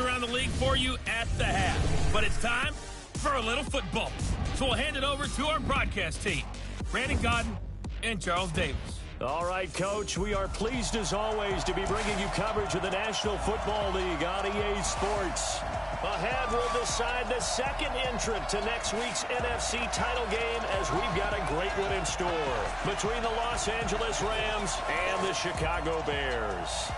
around the league for you at the half. But it's time for a little football. So we'll hand it over to our broadcast team, Brandon Godden and Charles Davis. All right, Coach, we are pleased as always to be bringing you coverage of the National Football League on EA Sports. Ahead, we'll decide the second entrant to next week's NFC title game as we've got a great one in store between the Los Angeles Rams and the Chicago Bears.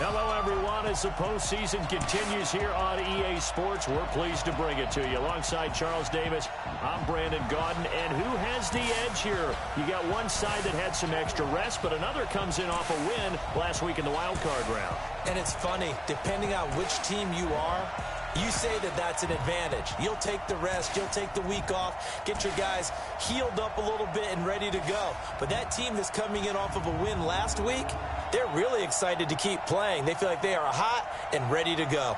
Hello, everyone. As the postseason continues here on EA Sports, we're pleased to bring it to you. Alongside Charles Davis, I'm Brandon Godden. And who has the edge here? You got one side that had some extra rest, but another comes in off a win last week in the wild card round. And it's funny, depending on which team you are, you say that that's an advantage. You'll take the rest, you'll take the week off, get your guys healed up a little bit and ready to go. But that team that's coming in off of a win last week, they're really excited to keep playing. They feel like they are hot and ready to go.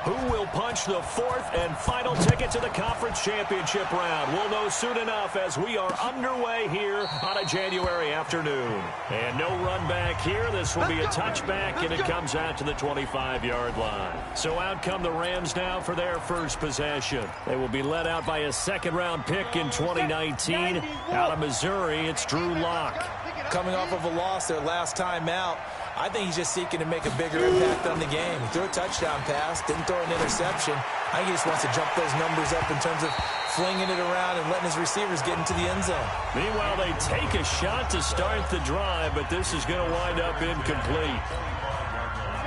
Who will punch the fourth and final ticket to the conference championship round? We'll know soon enough as we are underway here on a January afternoon. And no run back here. This will be a touchback, and it comes out to the 25-yard line. So out come the Rams now for their first possession. They will be led out by a second-round pick in 2019. Out of Missouri, it's Drew Lock. Coming off of a loss their last time out, I think he's just seeking to make a bigger impact on the game. He threw a touchdown pass, didn't throw an interception. I think he just wants to jump those numbers up in terms of flinging it around and letting his receivers get into the end zone. Meanwhile, they take a shot to start the drive, but this is going to wind up incomplete.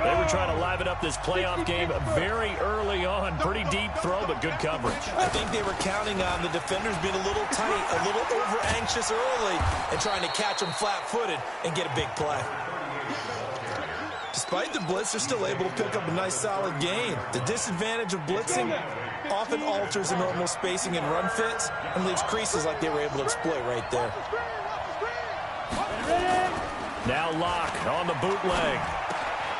They were trying to liven up this playoff game very early on. Pretty deep throw, but good coverage. I think they were counting on the defenders being a little tight, a little over-anxious early, and trying to catch them flat-footed and get a big play. Despite the blitz, they're still able to pick up a nice, solid gain. The disadvantage of blitzing often alters the normal spacing and run fits and leaves creases like they were able to exploit right there. Now Lock on the bootleg.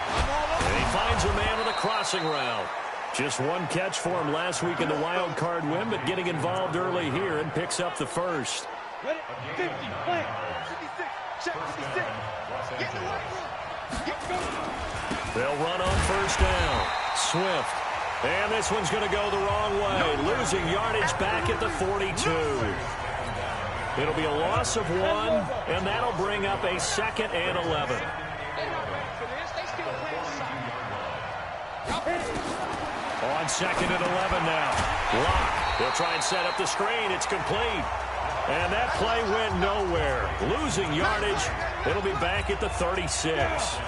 And he finds a man with a crossing route. Just one catch for him last week in the wild card win, but getting involved early here and picks up the first. 50, play, 56, check 56. Get in the right room. They'll run on first down. Swift. And this one's going to go the wrong way. Losing yardage back at the 42. It'll be a loss of 1, and that'll bring up a 2nd and 11. On 2nd and 11 now. Lock. They'll try and set up the screen. It's complete. And that play went nowhere. Losing yardage. It'll be back at the 36.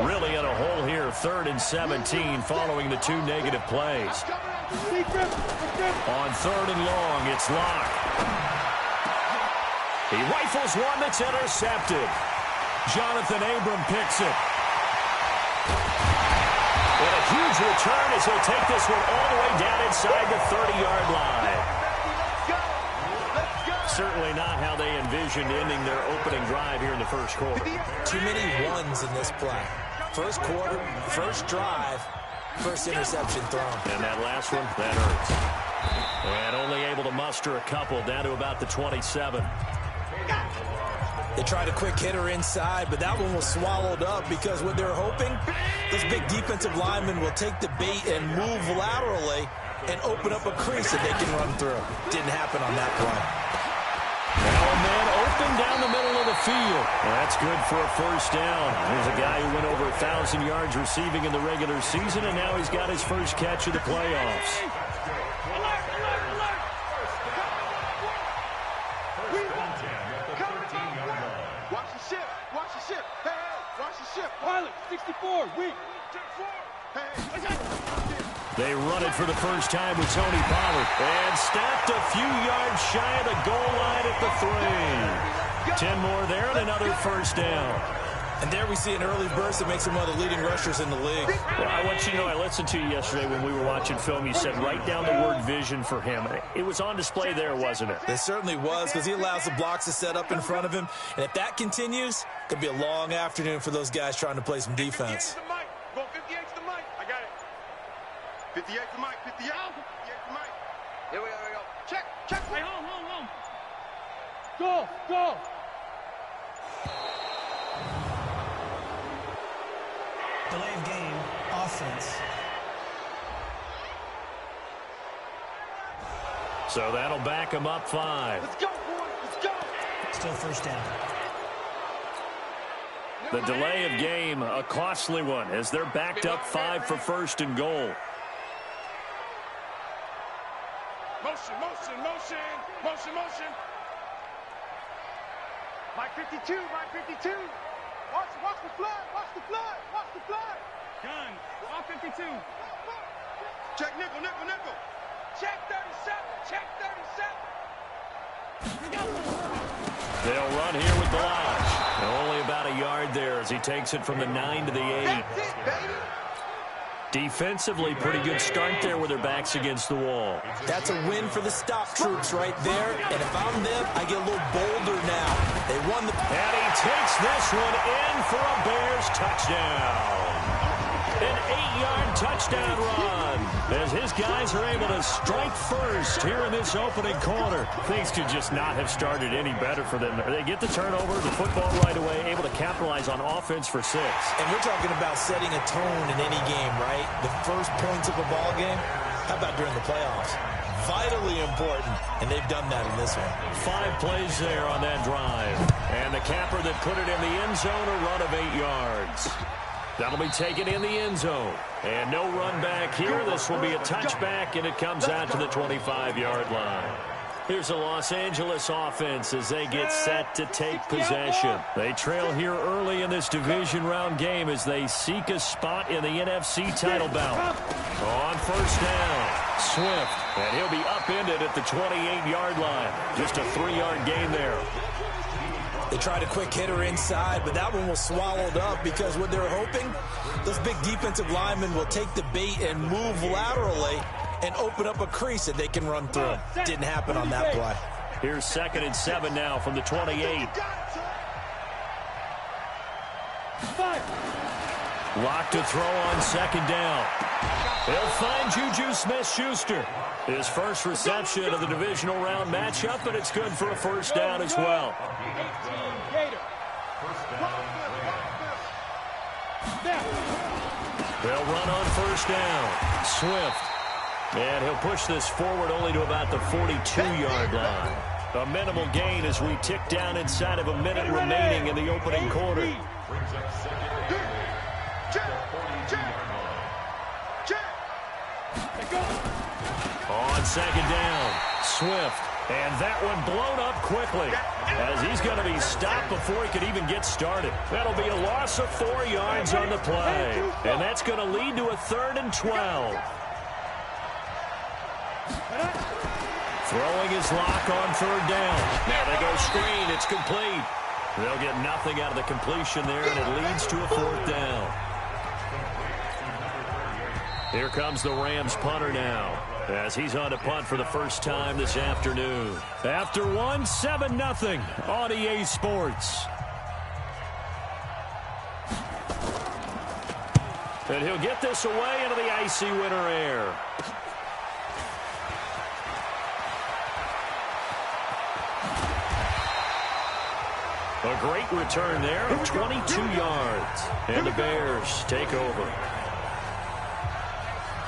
Really in a hole here, 3rd and 17 following the 2 negative plays. On 3rd and long, it's Lock. He rifles one that's intercepted. Jonathan Abram picks it. And a huge return as he'll take this one all the way down inside the 30-yard line. Certainly not how they envisioned ending their opening drive here in the first quarter. Too many ones in this play. First quarter, first drive, first interception thrown. And that last one, that hurts. And only able to muster a couple down to about the 27. They tried a quick hitter inside, but that one was swallowed up because what they're hoping, this big defensive lineman will take the bait and move laterally and open up a crease that they can run through. Didn't happen on that play. Now a man open down the middle of the field. That's good for a first down. Here's a guy who went over 1,000 yards receiving in the regular season, and now he's got his first catch of the playoffs. Watch the ship. Watch the ship. Hey, watch the ship. Pilot, 64, weak. They run it for the first time with Tony Pollard. And stopped a few yards shy of the goal line at the 3. 10 more there and another first down. And there we see an early burst that makes him one of the leading rushers in the league. Well, I want you to know, I listened to you yesterday when we were watching film. You said write down the word vision for him. It was on display there, wasn't it? It certainly was, because he allows the blocks to set up in front of him. And if that continues, it could be a long afternoon for those guys trying to play some defense. Go 58 to the mic. I got it. 58 to the mic. 58 to the mic. Here we go. Check. Hey, home. Go. Delay of game, offense. So that'll back him up 5. Let's go, boys. Let's go. Still first down. The delay of game, a costly one, as they're backed up 5 for first and goal. Motion. Mike 52. Watch the flood. Gun. All 52. Check nickel. Check 37. They'll run here with Blige. Only about a yard there as he takes it from the 9 to the 8. That's it, baby. Defensively, pretty good start there with their backs against the wall. That's a win for the stop troops right there. And if I'm them, I get a little bolder now. They won the... And he takes this one in for a Bears touchdown. An 8-yard touchdown run as his guys are able to strike first here in this opening quarter. Things could just not have started any better for them. They get the turnover, the football right away, able to capitalize on offense for 6. And we're talking about setting a tone in any game, right? The first points of a ball game. How about during the playoffs? Vitally important, and they've done that in this one. 5 plays there on that drive. And the capper that put it in the end zone, a run of 8 yards. That'll be taken in the end zone. And no run back here. This will be a touchback, and it comes out to the 25-yard line. Here's the Los Angeles offense as they get set to take possession. They trail here early in this division round game as they seek a spot in the NFC title bout. On first down, Swift, and he'll be upended at the 28-yard line. Just a 3-yard gain there. They tried a quick hitter inside, but that one was swallowed up because what they're hoping, those big defensive linemen will take the bait and move laterally and open up a crease that they can run through. Didn't happen on that play. Here's 2nd and 7 now from the 28. Lock to throw on 2nd down. They'll find Juju Smith-Schuster. His first reception of the divisional round matchup, but it's good for a first down as well. They'll run on first down. Swift. And he'll push this forward only to about the 42-yard line. A minimal gain as we tick down inside of a minute remaining in the opening quarter. On 2nd down, Swift. And that one blown up quickly as he's going to be stopped before he could even get started. That'll be a loss of 4 yards on the play. And that's going to lead to a 3rd and 12. Throwing his lock on 3rd down. Now they go screen. It's complete. They'll get nothing out of the completion there, and it leads to a 4th down. Here comes the Rams punter now as he's on to punt for the first time this afternoon. After one, 7-0 on EA Sports. And he'll get this away into the icy winter air. A great return there of 22 yards. And the Bears take over.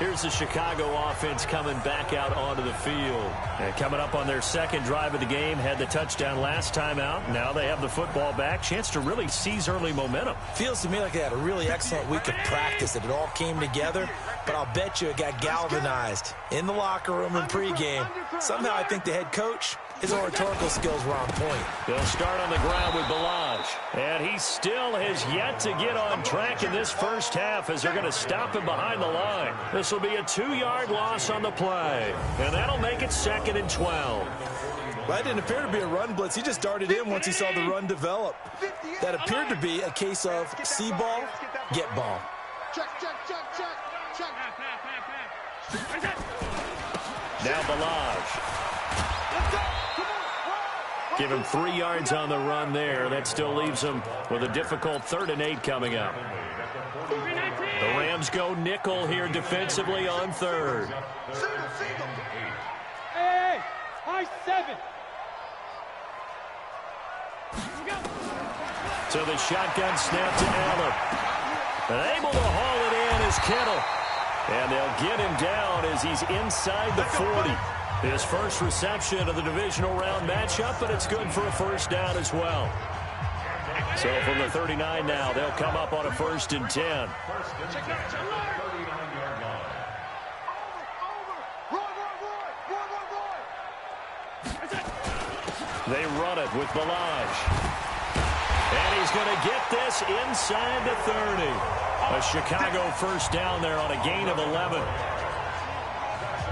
Here's the Chicago offense coming back out onto the field. And coming up on their 2nd drive of the game, had the touchdown last time out. Now they have the football back. Chance to really seize early momentum. Feels to me like they had a really excellent week of practice, that it all came together. But I'll bet you it got galvanized in the locker room in pregame. Somehow I think the head coach, his oratorical skills were on point. They'll start on the ground with Balaj. And he still has yet to get on track in this first half as they're going to stop him behind the line. This will be a 2-yard loss on the play. And that'll make it 2nd and 12. Well, that didn't appear to be a run blitz. He just darted in once he saw the run develop. That appeared to be a case of see ball, get ball. Check, check, check, check, check. Now Balaj. Give him 3 yards on the run there. That still leaves him with a difficult 3rd and 8 coming up. The Rams go nickel here defensively on 3rd. Hey, high 7. So the shotgun snap to Allen. And able to haul it in is Kittle. And they'll get him down as he's inside the 40. His first reception of the divisional round matchup, but it's good for a first down as well. So from the 39 now, they'll come up on a 1st and 10. They run it with Balaj. And he's going to get this inside the 30. A Chicago first down there on a gain of 11.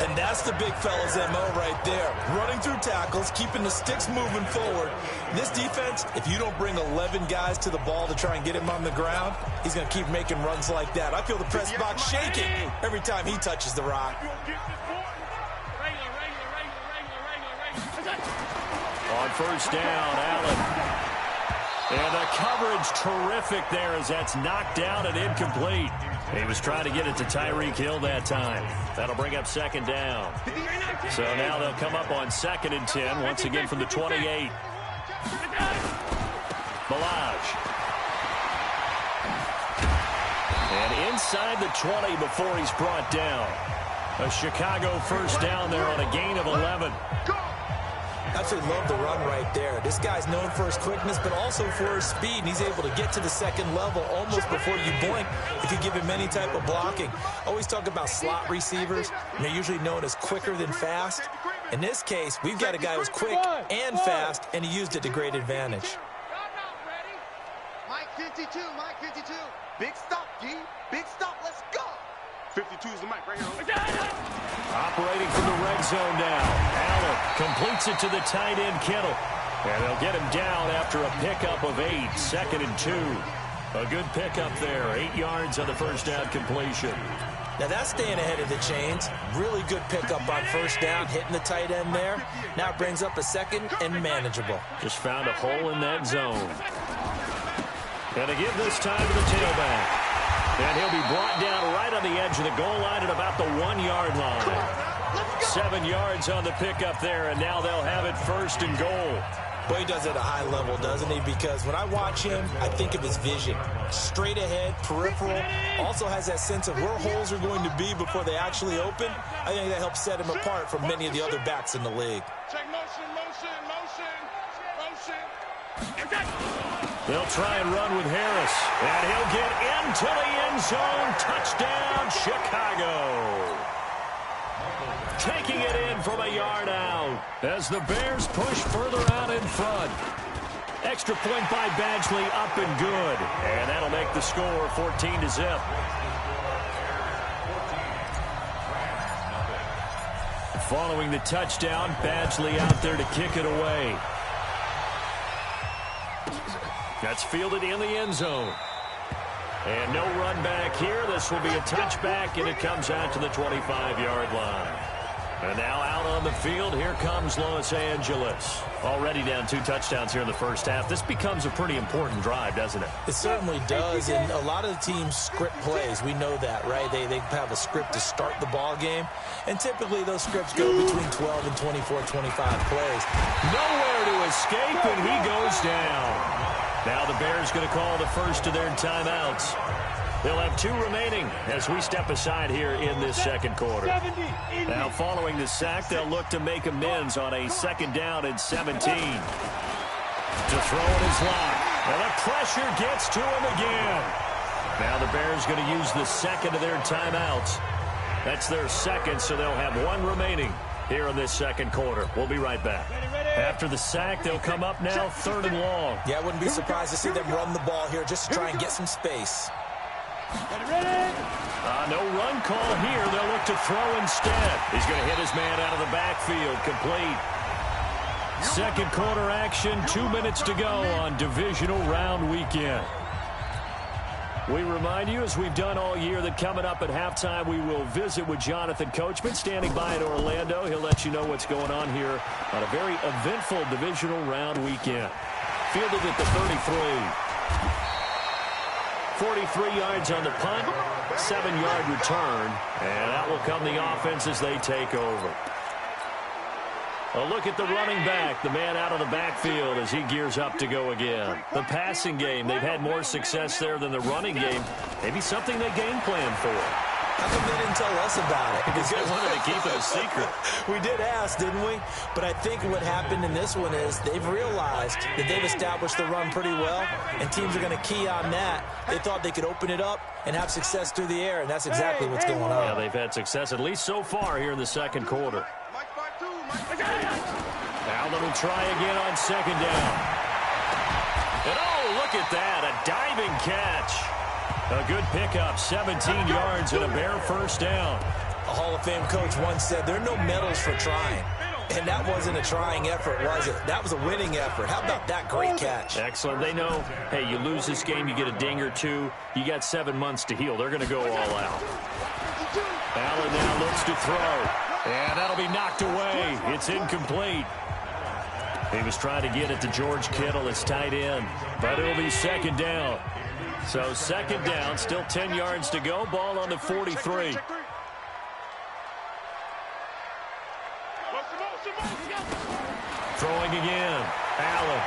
And that's the big fella's MO right there. Running through tackles, keeping the sticks moving forward. This defense, if you don't bring 11 guys to the ball to try and get him on the ground, he's going to keep making runs like that. I feel the press box shaking every time he touches the rock. On first down, Allen. And the coverage terrific there as that's knocked down and incomplete. He was trying to get it to Tyreek Hill that time. That'll bring up second down. So now they'll come up on 2nd and 10, once again from the 28. Balaj. And inside the 20 before he's brought down. A Chicago first down there on a gain of 11. Absolutely love the run right there. This guy's known for his quickness, but also for his speed. And he's able to get to the second level almost before you blink if you give him any type of blocking. I always talk about slot receivers, and they're usually known as quicker than fast. In this case, we've got a guy who's quick and fast, and he used it to great advantage. Mike 52, Mike 52. Big stop, G. Big stop, let's go. 52 is the mic right here. Operating from the red zone now. Allen completes it to the tight end, Kittle. And they'll get him down after a pickup of 8. 2nd and 2. A good pickup there. 8 yards on the first down completion. Now that's staying ahead of the chains. Really good pickup on first down, hitting the tight end there. Now it brings up a 2nd and manageable. Just found a hole in that zone. And to give this time to the tailback. And he'll be brought down right on the edge of the goal line at about the 1-yard line. 7 yards on the pickup there, and now they'll have it 1st and goal. Boy, he does it at a high level, doesn't he? Because when I watch him, I think of his vision. Straight ahead, peripheral. Also has that sense of where holes are going to be before they actually open. I think that helps set him apart from many of the other backs in the league. Check motion, motion, motion, motion. They'll try and run with Harris. And he'll get into the end zone. Touchdown, Chicago. Taking it in from a yard out as the Bears push further out in front. Extra point by Badgley, up and good. And that'll make the score 14-0. Following the touchdown, Badgley out there to kick it away. That's fielded in the end zone. And no run back here. This will be a touchback, and it comes out to the 25-yard line. And now out on the field, here comes Los Angeles. Already down 2 touchdowns here in the first half. This becomes a pretty important drive, doesn't it? It certainly does, and a lot of the teams script plays. We know that, right? They have a script to start the ball game, and typically those scripts go between 12 and 24, 25 plays. Nowhere to escape, and he goes down. Now the Bears going to call the first of their timeouts. They'll have 2 remaining as we step aside here in this second quarter. Now following the sack, they'll look to make amends on a 2nd down and 17. To throw in his lock. And the pressure gets to him again. Now the Bears going to use the 2nd of their timeouts. That's their 2nd, so they'll have 1 remaining here in this second quarter. We'll be right back. After the sack, they'll come up now 3rd and long. Yeah, I wouldn't be surprised to see them run the ball here just to try and get some space. No run call here. They'll look to throw instead. He's going to hit his man out of the backfield. Complete. Second quarter action. 2 minutes to go on divisional round weekend. We remind you, as we've done all year, that coming up at halftime, we will visit with Jonathan Coachman, standing by in Orlando. He'll let you know what's going on here on a very eventful divisional round weekend. Fielded at the 33. 43 yards on the punt, 7-yard return, and that will come the offense as they take over. A look at the running back, the man out of the backfield as he gears up to go again. The passing game, they've had more success there than the running game. Maybe something they game plan for. How come they didn't tell us about it? Because they wanted to keep it a secret. We did ask, didn't we? But I think what happened in this one is they've realized that they've established the run pretty well, and teams are going to key on that. They thought they could open it up and have success through the air, and that's exactly what's going on. Yeah, they've had success, at least so far, here in the second quarter. Allen will try again on 2nd down. And oh, look at that, a diving catch. A good pickup, 17 yards and a Bear first down. A Hall of Fame coach once said there are no medals for trying. And that wasn't a trying effort, was it? That was a winning effort. How about that great catch? Excellent. They know, hey, you lose this game, you get a ding or 2. You got 7 months to heal. They're going to go all out. Allen now looks to throw. And that'll be knocked away. It's incomplete. He was trying to get it to George Kittle. It's tight end. But it'll be 2nd down. So second down, still 10 yards to go. Ball on the 43. Throwing again. Allen.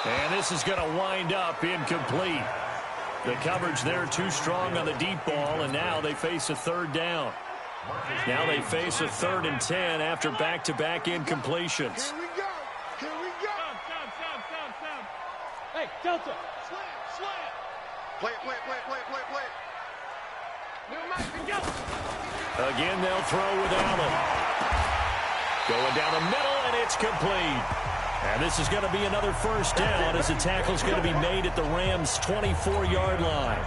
And this is going to wind up incomplete. The coverage there too strong on the deep ball, and now they face a third down. Now they face a 3rd and 10 after back-to-back incompletions. Here we go. Here we go. Stop. Hey, Delta. Slam. Play it. Again, they'll throw with Allen. Going down the middle, and it's complete. And this is going to be another first down as the tackle's going to be made at the Rams' 24-yard line.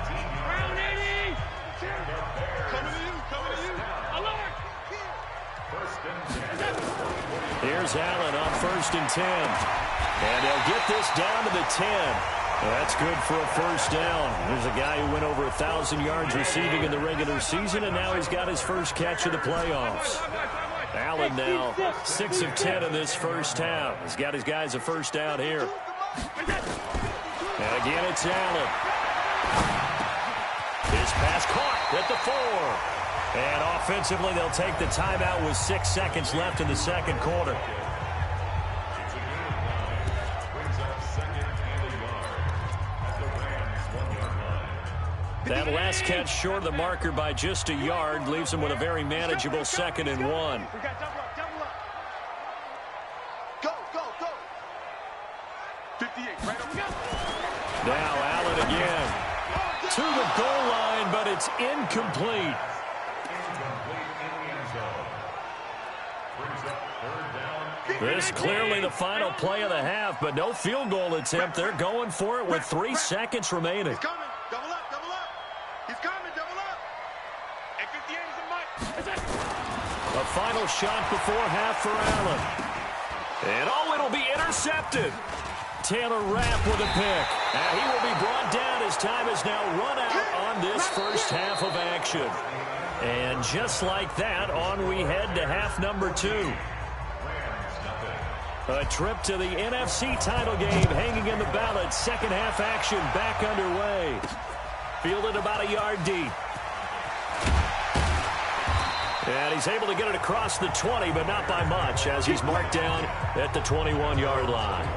Here's Allen on 1st and 10. And they'll get this down to the 10. That's good for a first down. There's a guy who went over 1,000 yards receiving in the regular season, and now he's got his first catch of the playoffs. Allen now 6 of 10 in this first half. He's got his guys a first down here. And again, it's Allen. His pass caught at the 4. And offensively, they'll take the timeout with 6 seconds left in the second quarter. That last catch short of the marker by just a yard leaves them with a very manageable 2nd and 1. We got double up. Go. 58, right over. Now Allen again. To the goal line, but it's incomplete. This clearly the final play of the half, but no field goal attempt. They're going for it with 3 seconds remaining. He's coming. Double up. He's coming. Double up. And 58 is a mic. A final shot before half for Allen. And it'll be intercepted. Taylor Rapp with a pick. And he will be brought down as time has now run out on this first half of action. And just like that, on we head to half number 2. A trip to the NFC title game hanging in the balance. Second half action back underway. Fielded about a yard deep. And he's able to get it across the 20, but not by much, as he's marked down at the 21-yard line.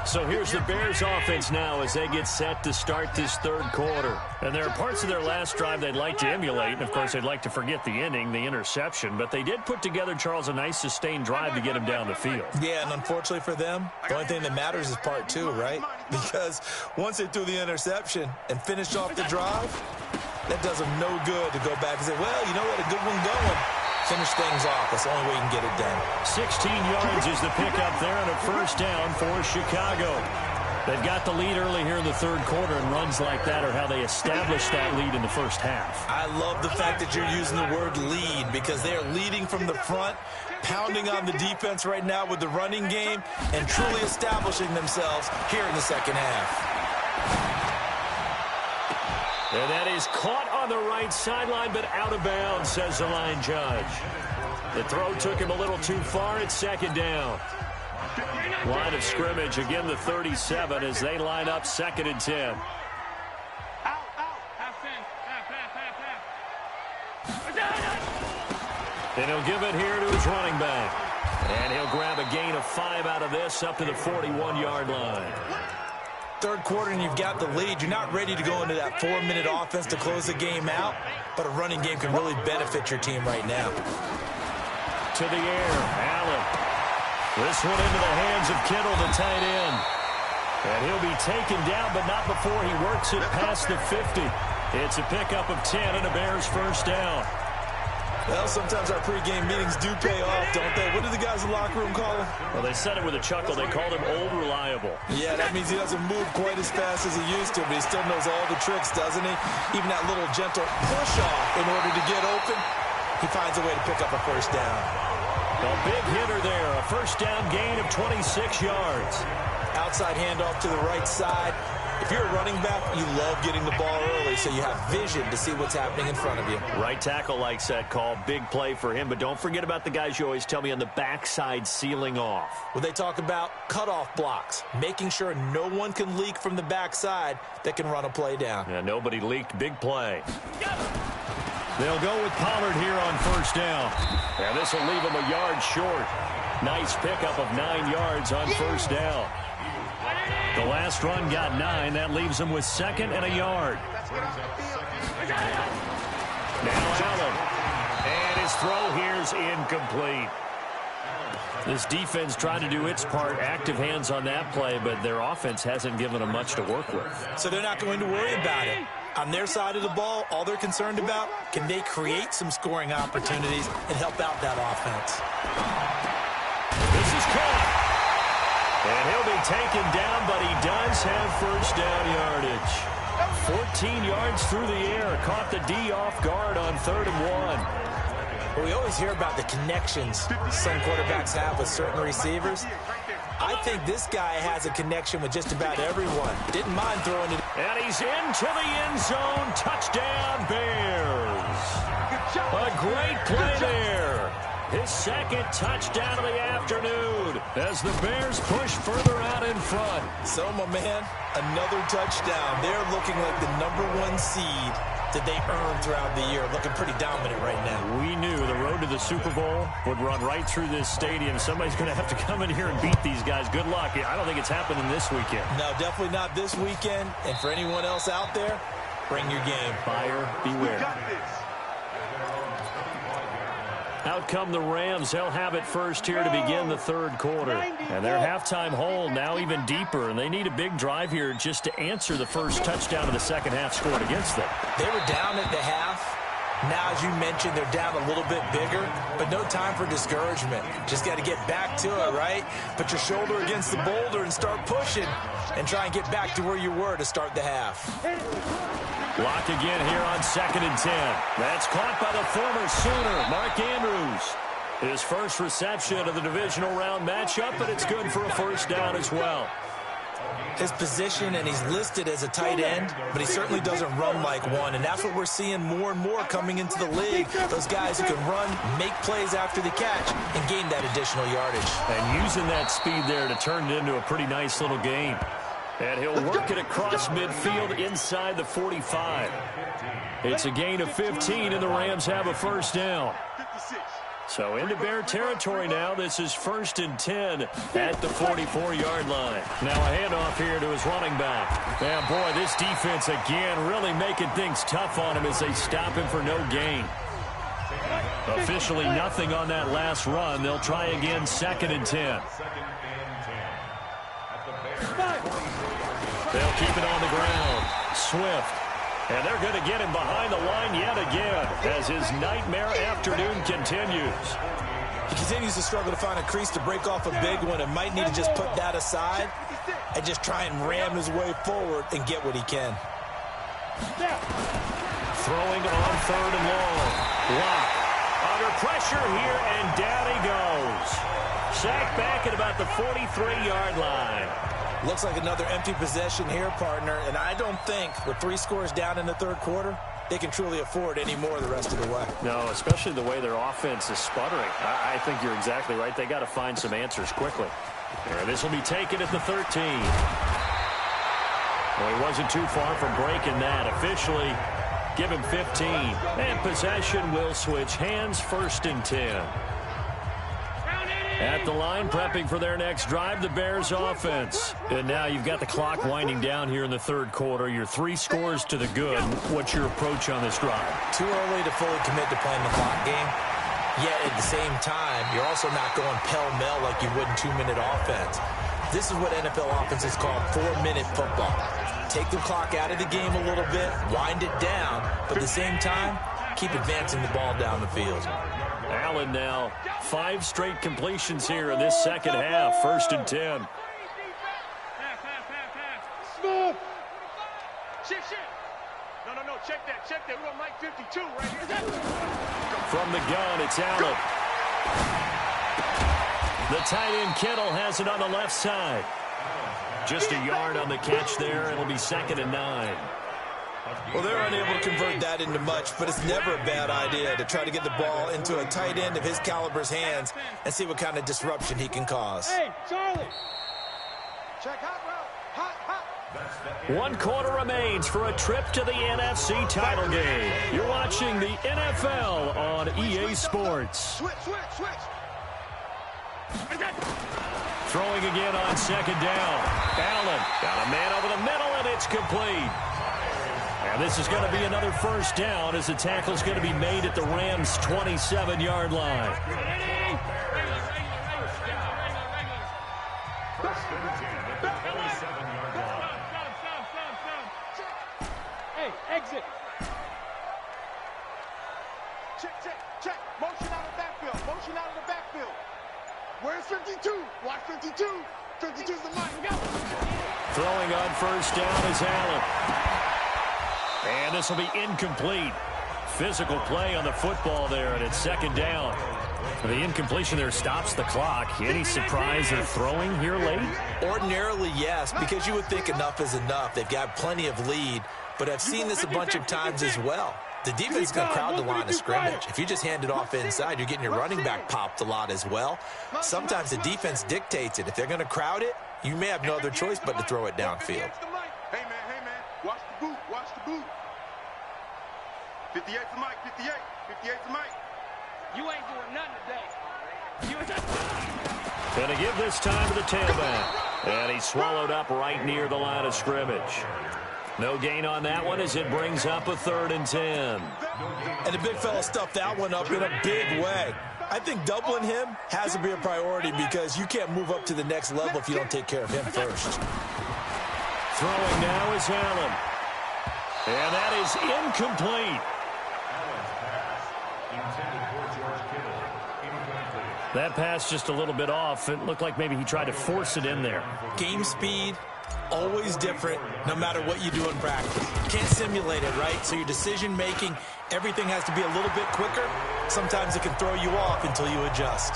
So here's the Bears offense now as they get set to start this third quarter. And there are parts of their last drive they'd like to emulate. And, of course, they'd like to forget the ending, the interception. But they did put together, Charles, a nice sustained drive to get him down the field. Yeah, and unfortunately for them, the only thing that matters is part 2, right? Because once they threw the interception and finished off the drive, that does them no good to go back and say, well, you know what, a good one going. Finish things off. That's the only way you can get it done. 16 yards is the pickup there and a first down for Chicago. They've got the lead early here in the third quarter, and runs like that are how they establish that lead in the first half. I love the fact that you're using the word lead because they are leading from the front, pounding on the defense right now with the running game, and truly establishing themselves here in the second half. And that is caught on the right sideline, but out of bounds, says the line judge. The throw took him a little too far. It's second down. Line of scrimmage, again the 37 as they line up 2nd and 10. And he'll give it here to his running back. And he'll grab a gain of 5 out of this up to the 41-yard line. Third quarter and you've got the lead. You're not ready to go into that 4-minute offense to close the game out, but a running game can really benefit your team right now. To the air, Allen. This one into the hands of Kittle, the tight end. And he'll be taken down, but not before he works it past the 50. It's a pickup of 10 and a Bears first down. Well, sometimes our pregame meetings do pay off, don't they? What do the guys in the locker room call him? Well, they said it with a chuckle. They called him Old Reliable. Yeah, that means he doesn't move quite as fast as he used to, but he still knows all the tricks, doesn't he? Even that little gentle push-off in order to get open, he finds a way to pick up a first down. A big hitter there, a first down gain of 26 yards. Outside handoff to the right side. If you're a running back, you love getting the ball early so you have vision to see what's happening in front of you. Right tackle likes that call. Big play for him. But don't forget about the guys you always tell me on the backside sealing off. When they talk about cutoff blocks, making sure no one can leak from the backside that can run a play down. Yeah, nobody leaked. Big play. They'll go with Pollard here on first down. And this will leave him a yard short. Nice pickup of 9 yards on first down. The last run got 9. That leaves him with 2nd and a yard. Now Allen. And his throw here's incomplete. This defense trying to do its part. Active hands on that play, but their offense hasn't given them much to work with. So they're not going to worry about it. On their side of the ball, all they're concerned about, can they create some scoring opportunities and help out that offense? This is caught. And he'll be taken down, but he does have first down yardage. 14 yards through the air. Caught the D off guard on 3rd and 1. Well, we always hear about the connections some quarterbacks have with certain receivers. I think this guy has a connection with just about everyone. Didn't mind throwing it. And he's into the end zone. Touchdown, Bears. A great play there. His 2nd touchdown of the afternoon as the Bears push further out in front. So, my man, another touchdown. They're looking like the #1 seed that they earned throughout the year. Looking pretty dominant right now. We knew the road to the Super Bowl would run right through this stadium. Somebody's going to have to come in here and beat these guys. Good luck. I don't think it's happening this weekend. No, definitely not this weekend. And for anyone else out there, bring your game. Buyer beware. Out come the Rams. They'll have it first here to begin the 3rd quarter. And their halftime hole now even deeper. And they need a big drive here just to answer the first touchdown of the second half scored against them. They were down at the half. Now, as you mentioned, they're down a little bit bigger, but no time for discouragement. Just got to get back to it, right? Put your shoulder against the boulder and start pushing and try and get back to where you were to start the half. Block again here on 2nd and 10. That's caught by the former Sooner, Mark Andrews. His first reception of the divisional round matchup, but it's good for a first down as well. His position, and he's listed as a tight end, but he certainly doesn't run like one, and that's what we're seeing more and more coming into the league. Those guys who can run, make plays after the catch, and gain that additional yardage. And using that speed there to turn it into a pretty nice little game. And he'll work it across midfield inside the 45. It's a gain of 15, and the Rams have a first down. So into Bear territory now. This is 1st and 10 at the 44-yard line. Now a handoff here to his running back. And boy, this defense again really making things tough on him as they stop him for no gain. Officially nothing on that last run. They'll try again 2nd and 10. They'll keep it on the ground. Swift. And they're going to get him behind the line yet again as his nightmare afternoon continues. He continues to struggle to find a crease to break off a big one and might need to just put that aside and just try and ram his way forward and get what he can. Throwing on 3rd and long. Lock. Under pressure here, and down he goes. Sacked back at about the 43-yard line. Looks like another empty possession here, partner, and I don't think with 3 scores down in the 3rd quarter, they can truly afford any more the rest of the way. No, especially the way their offense is sputtering. I think you're exactly right. They got to find some answers quickly. And this will be taken at the 13. Well, he wasn't too far from breaking that. Officially, give him 15. And possession will switch hands, 1st and 10. At the line, prepping for their next drive, the Bears offense. And now you've got the clock winding down here in the 3rd quarter. You're 3 scores to the good. What's your approach on this drive? Too early to fully commit to playing the clock game. Yet at the same time, you're also not going pell-mell like you would in 2-minute offense. This is what NFL offenses call 4-minute football. Take the clock out of the game a little bit, wind it down, but at the same time, keep advancing the ball down the field. Allen now, 5 straight completions here in this second half. 1st and 10. Smooth. Shit. No, check that. We want Mike 52 right here. From the gun, it's Allen. The tight end Kittle has it on the left side. Just a yard on the catch there. It'll be 2nd and 9. Well, they're unable to convert that into much, but it's never a bad idea to try to get the ball into a tight end of his caliber's hands and see what kind of disruption he can cause. Hey, Charlie. Check hot route. Hot, hot. 1 quarter remains for a trip to the NFC title game. You're watching the NFL on EA Sports. Switch. Throwing again on 2nd down. Allen got a man over the middle, and it's complete. And this is going to be another 1st down as the tackle's going to be made at the Rams' 27-yard line. Hey, exit. Check. Motion out of the backfield. Where's 52? Watch 52. 52's the mic. Go. Throwing on 1st down is Allen. And this will be incomplete. Physical play on the football there, and it's 2nd down. The incompletion there stops the clock. Any surprise they're throwing here late? Ordinarily, yes, because you would think enough is enough. They've got plenty of lead, but I've seen this a bunch of times as well. The defense is going to crowd the line of scrimmage. If you just hand it off inside, you're getting your running back popped a lot as well. Sometimes the defense dictates it. If they're going to crowd it, you may have no other choice but to throw it downfield. Hey, man. Watch the boot. 58's the mic, 58's the mic. You ain't doing nothing today. You Going to give this time to the tailback. And he's swallowed up right near the line of scrimmage. No gain on that one as it brings up a 3rd and 10. And the big fella stuffed that one up in a big way. I think doubling him has to be a priority because you can't move up to the next level if you don't take care of him first. Throwing now is Allen. And that is incomplete. That pass just a little bit off. It looked like maybe he tried to force it in there. Game speed, always different, no matter what you do in practice. You can't simulate it, right? So your decision-making, everything has to be a little bit quicker. Sometimes it can throw you off until you adjust.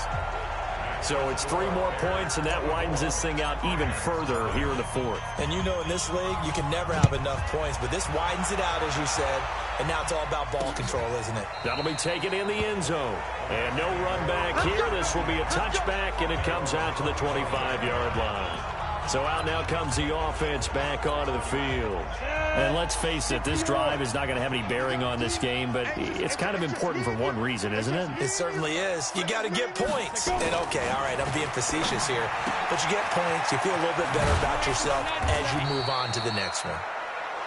So it's 3 more points, and that widens this thing out even further here in the 4th. And you know in this league, you can never have enough points, but this widens it out, as you said, and now it's all about ball control, isn't it? That'll be taken in the end zone. And no run back here. This will be a touchback, and it comes out to the 25-yard line. So out now comes the offense back onto the field. And let's face it, this drive is not going to have any bearing on this game, but it's kind of important for one reason, isn't it? It certainly is. You got to get points. And okay, all right, I'm being facetious here, but you get points, you feel a little bit better about yourself as you move on to the next one.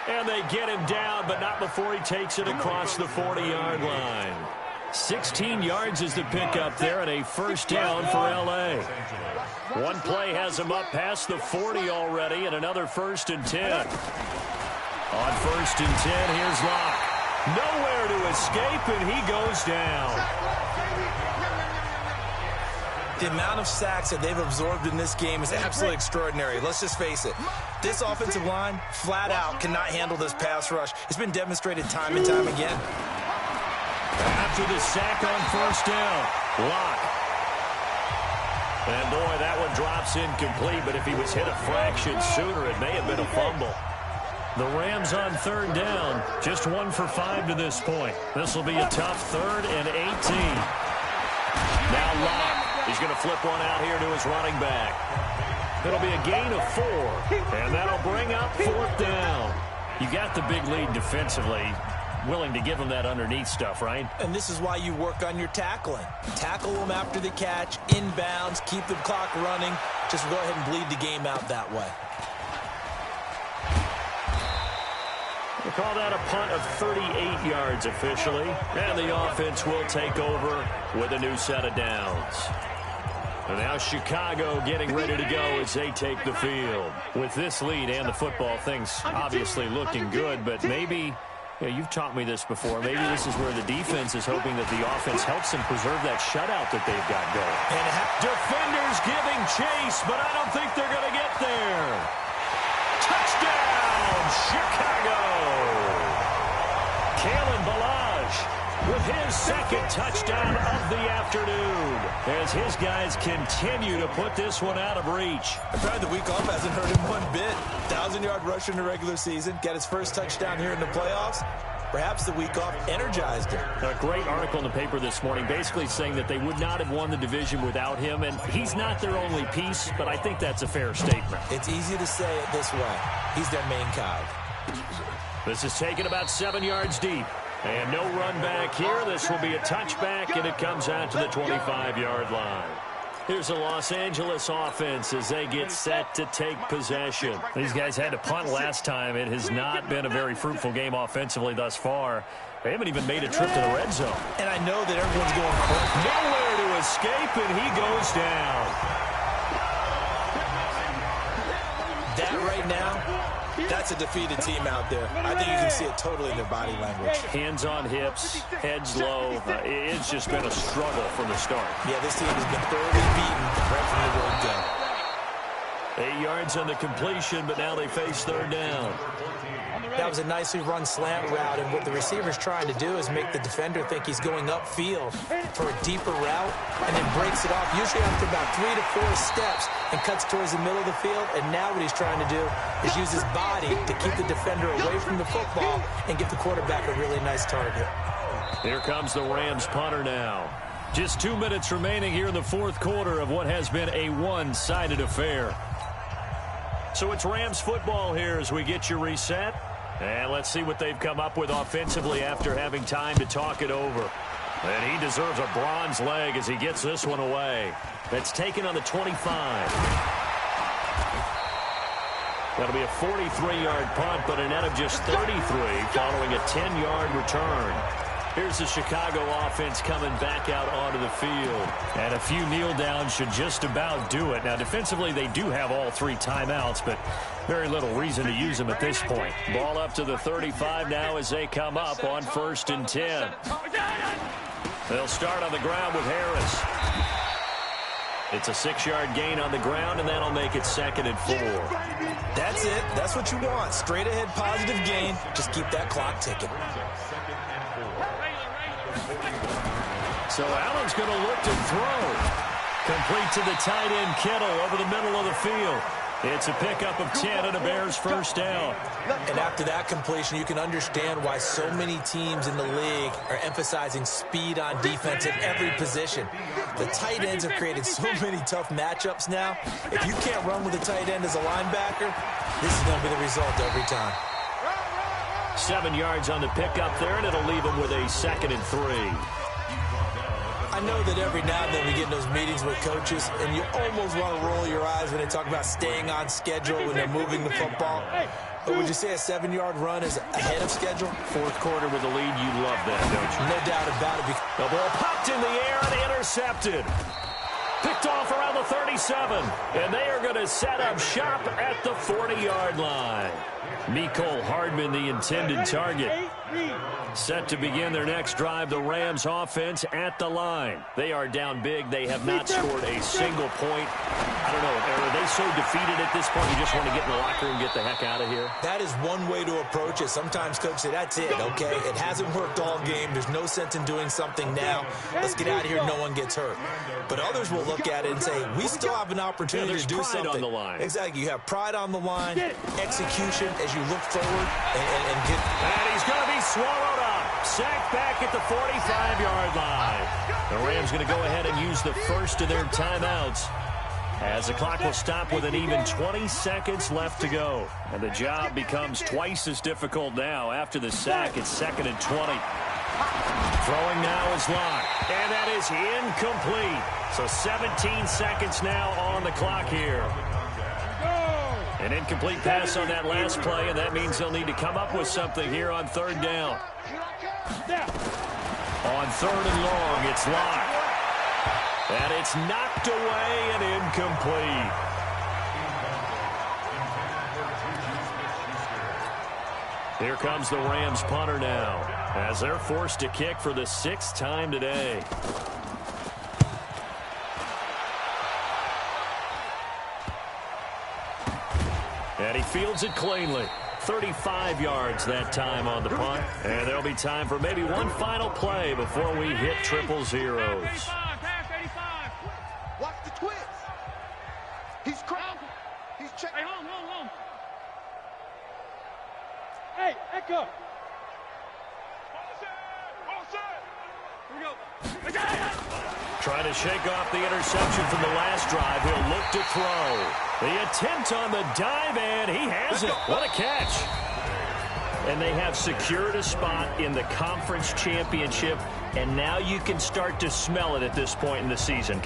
And they get him down, but not before he takes it across the 40-yard line. 16 yards is the pickup there, and a 1st down for L.A. One play has him up past the 40 already, and another 1st and 10. On 1st and 10, here's Locke. Nowhere to escape, and he goes down. The amount of sacks that they've absorbed in this game is absolutely extraordinary. Let's just face it. This offensive line, flat out, cannot handle this pass rush. It's been demonstrated time and time again. After the sack on 1st down, Locke. And boy, that one drops incomplete, but if he was hit a fraction sooner, it may have been a fumble. The Rams on 3rd down, just 1 for 5 to this point. This will be a tough 3rd and 18. Now Locke. He's going to flip one out here to his running back. It'll be a gain of 4, and that'll bring up 4th down. You got the big lead defensively, willing to give them that underneath stuff, right? And this is why you work on your tackling. Tackle them after the catch, inbounds, keep the clock running. Just go ahead and bleed the game out that way. We'll call that a punt of 38 yards officially, and the offense will take over with a new set of downs. And now Chicago getting ready to go as they take the field. With this lead and the football, things obviously looking good, but maybe, you've taught me this before, maybe this is where the defense is hoping that the offense helps them preserve that shutout that they've got going. And defenders giving chase, but I don't think they're going to get there. Touchdown, Chicago! Kalen Ballage with his second touchdown of the afternoon as his guys continue to put this one out of reach. The week off hasn't hurt him one bit. 1,000-yard rusher in the regular season. Got his first touchdown here in the playoffs. Perhaps the week off energized him. A great article in the paper this morning basically saying that they would not have won the division without him, and he's not their only piece, but I think that's a fair statement. It's easy to say it this way. He's their main cog. This is taken about 7 yards deep. And no run back here. This will be a touchback, and it comes out to the 25-yard line. Here's the Los Angeles offense as they get set to take possession. These guys had to punt last time. It has not been a very fruitful game offensively thus far. They haven't even made a trip to the red zone. And I know that everyone's going quick. Nowhere to escape, and he goes down. That right now, that's a defeated team out there. I think you can see it totally in their body language. Hands on hips, heads low. It's just been a struggle from the start. Yeah, this team has been thoroughly beaten right from the word go. 8 yards on the completion, but now they face third down. That was a nicely run slant route, and what the receiver's trying to do is make the defender think he's going upfield for a deeper route, and then breaks it off, usually after about 3 to 4 steps, and cuts towards the middle of the field. And now what he's trying to do is use his body to keep the defender away from the football and give the quarterback a really nice target. Here comes the Rams punter now. Just 2 minutes remaining here in the fourth quarter of what has been a one-sided affair. So it's Rams football here as we get you reset. And let's see what they've come up with offensively after having time to talk it over. And he deserves a bronze leg as he gets this one away. That's taken on the 25. That'll be a 43-yard punt, but a net of just 33 following a 10-yard return. Here's the Chicago offense coming back out onto the field. And a few kneel downs should just about do it. Now, defensively, they do have all 3 timeouts, but very little reason to use them at this point. Ball up to the 35 now as they come up on 1st and 10. They'll start on the ground with Harris. It's a 6-yard gain on the ground, and that'll make it 2nd and 4. That's it. That's what you want. Straight ahead positive gain. Just keep that clock ticking. So Allen's going to look to throw. Complete to the tight end Kittle over the middle of the field. It's a pickup of 10 and a Bears first down. And after that completion, you can understand why so many teams in the league are emphasizing speed on defense at every position. The tight ends have created so many tough matchups now. If you can't run with a tight end as a linebacker, this is going to be the result every time. 7 yards on the pickup there, and it'll leave them with a 2nd and 3. I know that every now and then we get in those meetings with coaches, and you almost want to roll your eyes when they talk about staying on schedule when they're moving the football. But would you say a 7-yard run is ahead of schedule? Fourth quarter with the lead, you love that, don't you? No doubt about it. The ball popped in the air and intercepted. Picked off around the 37, and they are going to set up shop at the 40-yard line. Mecole Hardman, the intended target. Set to begin their next drive, the Rams offense at the line. They are down big. They have not scored a single point. I don't know, are they so defeated at this point you just want to get in the locker room and get the heck out of here? That is one way to approach it. Sometimes coaches say, that's it, okay? It hasn't worked all game. There's no sense in doing something now. Let's get out of here. No one gets hurt. But others will look at it and say, we still have an opportunity to do something. On the line. Exactly. You have pride on the line, execution as you look forward and get. And he's going to be swallowed up. Sacked back at the 45-yard line. The Rams going to go ahead and use the first of their timeouts as the clock will stop with an even 20 seconds left to go. And the job becomes twice as difficult now after the sack. It's 2nd and 20. Throwing now is Locke, and that is incomplete. So 17 seconds now on the clock here. An incomplete pass on that last play, and that means they'll need to come up with something here on 3rd down. On 3rd and long, it's Locke. And it's knocked away and incomplete. Here comes the Rams punter now as they're forced to kick for the 6th time today. And he fields it cleanly. 35 yards that time on the punt. And there'll be time for maybe one final play before we hit triple zeros. Watch the twist. He's crouching. He's checking. Hey, home. Hey, Echo. Here we go. Trying to shake off the interception from the last drive. He'll look to throw. The attempt on the dive, and he has it. What a catch. And they have secured a spot in the conference championship, and now you can start to smell it at this point in the season.